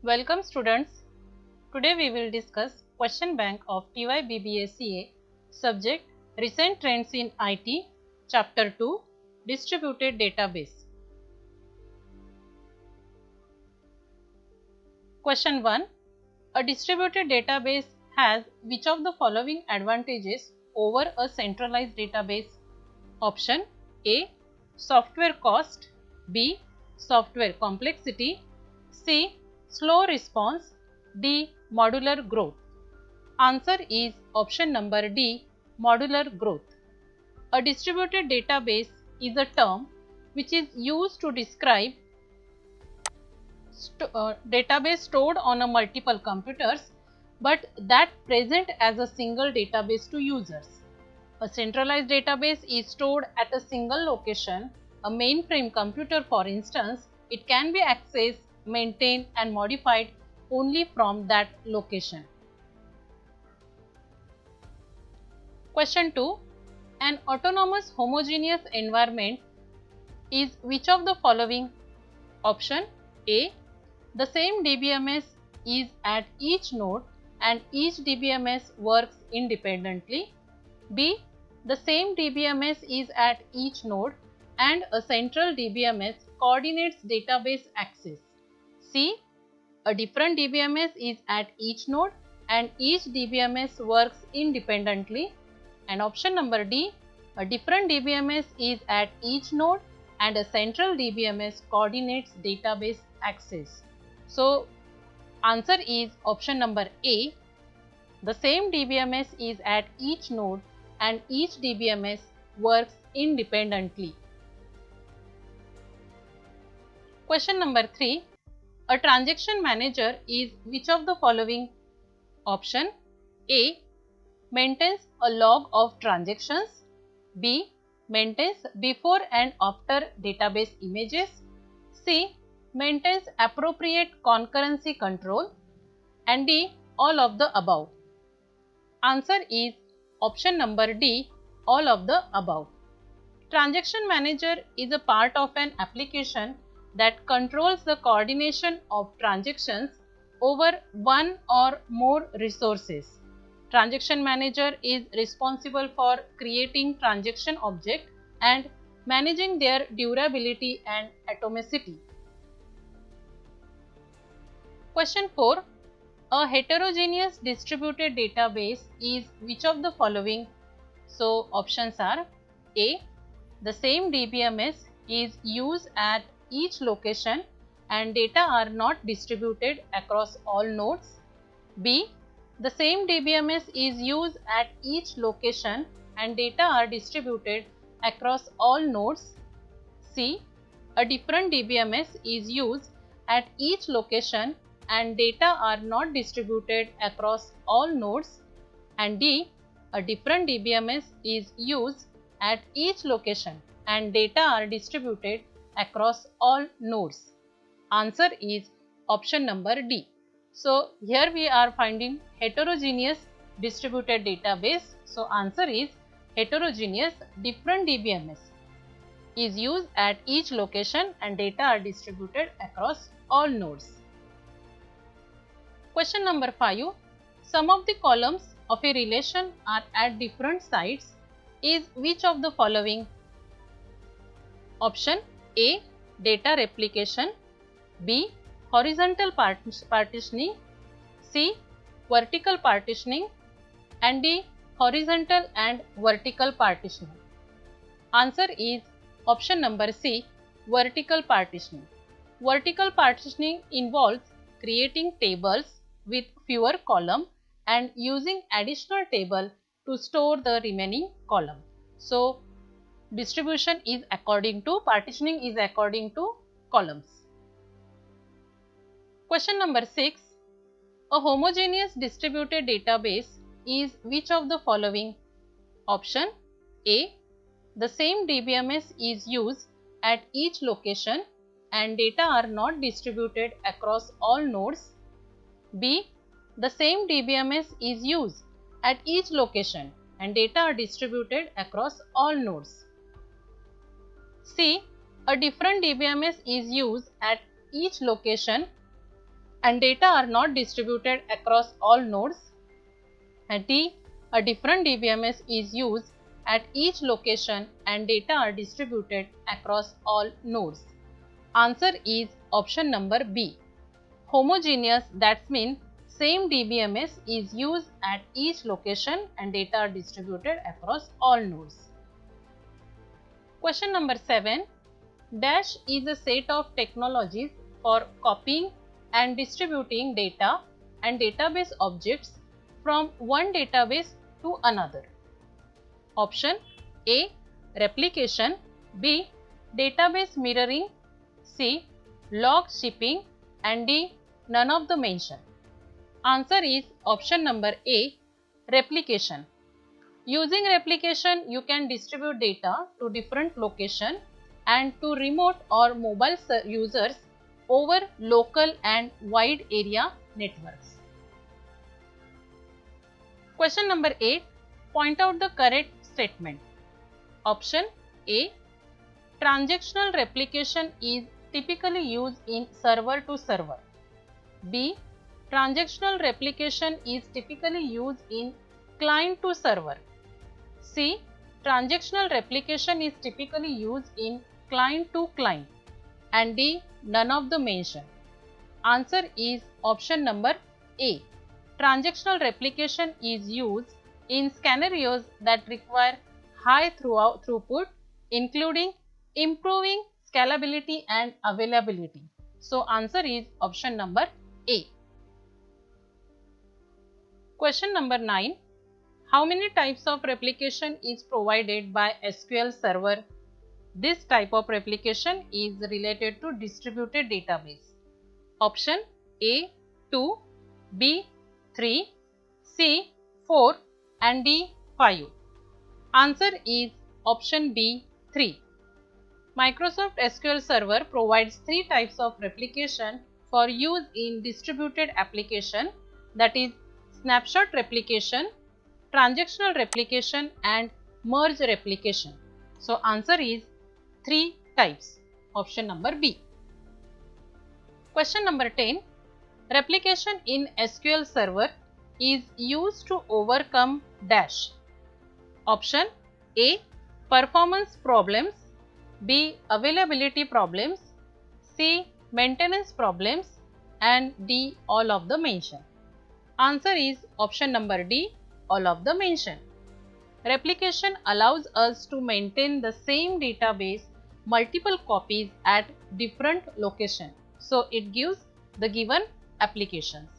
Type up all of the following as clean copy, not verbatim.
Welcome students. Today we will discuss question bank of TYBBACA subject Recent Trends in IT Chapter 2 Distributed Database. Question 1. A distributed database has which of the following advantages over a centralized database? Option A. Software cost, B. Software complexity, C. Slow response, D. Modular growth. Answer is option number D. Modular growth. A distributed database is a term which is used to describe database stored on a multiple computers but that present as a single database to users. A centralized database is stored at a single location. A mainframe computer, for instance, it can be accessed, maintained and modified only from that location. Question 2. An autonomous homogeneous environment is which of the following? Option A. The same DBMS is at each node and each DBMS works independently. B. The same DBMS is at each node and a central DBMS coordinates database access. C. A different DBMS is at each node and each DBMS works independently. And option number D. A different DBMS is at each node and a central DBMS coordinates database access. So, answer is option number A. The same DBMS is at each node and each DBMS works independently. Question number 3. A transaction manager is which of the following? Option A. Maintains a log of transactions. B. Maintains before and after database images. C. Maintains appropriate concurrency control. And D. All of the above. Answer is option number D. All of the above. Transaction manager is a part of an application that controls the coordination of transactions over one or more resources. Transaction manager is responsible for creating transaction objects and managing their durability and atomicity. Question 4. A heterogeneous distributed database is which of the following? So, options are A. The same DBMS is used at each location and data are not distributed across all nodes. B. The same DBMS is used at each location and data are distributed across all nodes. C. A different DBMS is used at each location and data are not distributed across all nodes. And D. A different DBMS is used at each location and data are distributed across all nodes. Answer is option number D. So, here we are finding heterogeneous distributed database. So, answer is heterogeneous. Different DBMS is used at each location and data are distributed across all nodes. Question number 5. Some of the columns of a relation are at different sites is which of the following? Option A. Data replication. B. Horizontal partitioning. C. Vertical partitioning. And D. Horizontal and vertical partitioning. Answer is option number C. Vertical partitioning. Vertical partitioning involves creating tables with fewer columns and using additional table to store the remaining column. So, distribution is according to partitioning is according to columns. Question number 6. A homogeneous distributed database is which of the following? Option A. The same DBMS is used at each location and data are not distributed across all nodes. B. The same DBMS is used at each location and data are distributed across all nodes. C. A different DBMS is used at each location and data are not distributed across all nodes, and D, a different DBMS is used at each location and data are distributed across all nodes. Answer is option number B. Homogeneous, that means same DBMS is used at each location and data are distributed across all nodes. Question number 7. Dash is a set of technologies for copying and distributing data and database objects from one database to another. Option A, replication, B, database mirroring, C, log shipping, and D, none of the mentioned. Answer is option number A, replication. Using replication, you can distribute data to different locations and to remote or mobile users over local and wide area networks. Question number 8. Point out the correct statement. Option A. Transactional replication is typically used in server to server. B. Transactional replication is typically used in client to server. C. Transactional replication is typically used in client to client. And D, none of the mentioned. Answer is option number A. Transactional replication is used in scenarios that require high throughput, including improving scalability and availability. So, answer is option number A. Question number 9. How many types of replication is provided by SQL Server? This type of replication is related to distributed database. Option A, 2, B, 3, C, 4 and D, 5. Answer is option B, 3. Microsoft SQL Server provides 3 types of replication for use in distributed application, that is snapshot replication, transactional replication and merge replication. So, answer is 3 types, option number B. Question number 10. Replication in SQL Server is used to overcome dash. Option A, performance problems, B, availability problems, C, maintenance problems and D, all of the mentioned. Answer is option number D, all of the mentioned. Replication allows us to maintain the same database multiple copies at different locations. So, it gives the given applications.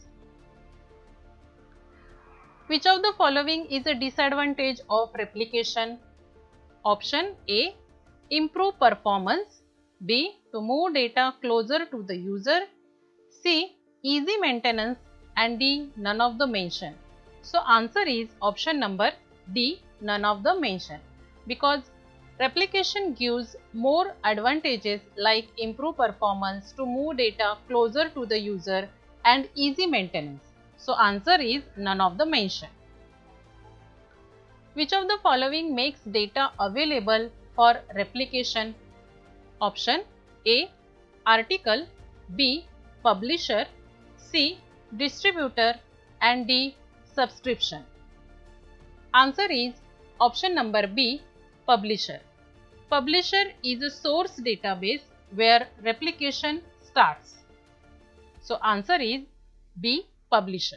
Which of the following is a disadvantage of replication? Option A, improve performance, B, to move data closer to the user, C, easy maintenance and D, none of the mentioned. So, answer is option number D, none of the mentioned, because replication gives more advantages like improve performance, to move data closer to the user and easy maintenance. So, answer is none of the mentioned. Which of the following makes data available for replication? Option A, article, B, publisher, C, distributor and D, subscription. Answer is option number B, publisher. Publisher is a source database where replication starts. So, answer is B, publisher.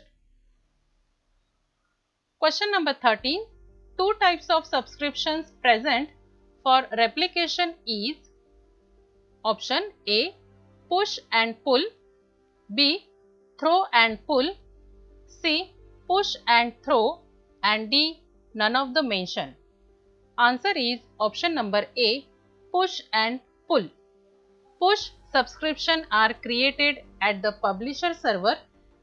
Question number 13. 2 types of subscriptions present for replication is option A, push and pull, B, throw and pull, C, push and throw and D, none of the mentioned. Answer is option number A, push and pull. Push subscriptions are created at the publisher server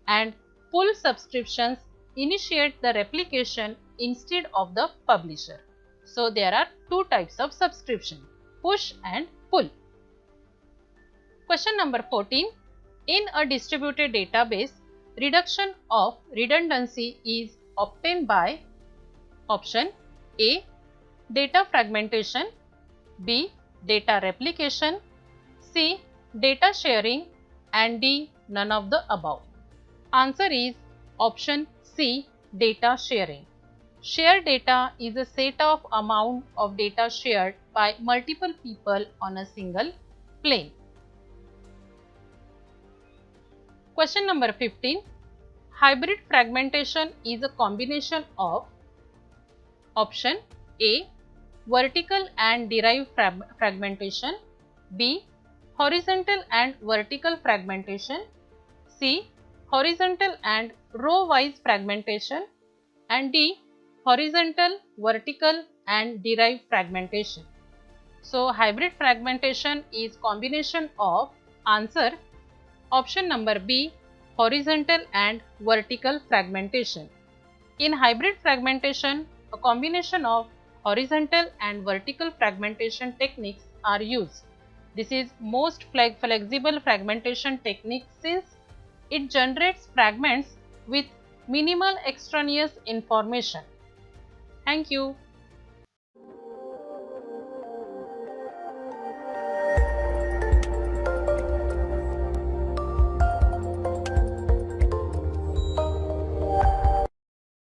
and pull subscriptions initiate the replication instead of the publisher. So, there are 2 types of subscription, push and pull. Question number 14. In a distributed database, reduction of redundancy is obtained by option A, data fragmentation, B, data replication, C, data sharing and D, none of the above. Answer is option C, data sharing. Shared data is a set of amount of data shared by multiple people on a single plane. Question number 15. Hybrid fragmentation is a combination of option A, vertical and derived fragmentation, B, horizontal and vertical fragmentation, C, horizontal and row-wise fragmentation, and D, horizontal, vertical and derived fragmentation. So, hybrid fragmentation is combination of answer option number B, horizontal and vertical fragmentation. In hybrid fragmentation, a combination of horizontal and vertical fragmentation techniques are used. This is most flexible fragmentation technique since it generates fragments with minimal extraneous information. Thank you.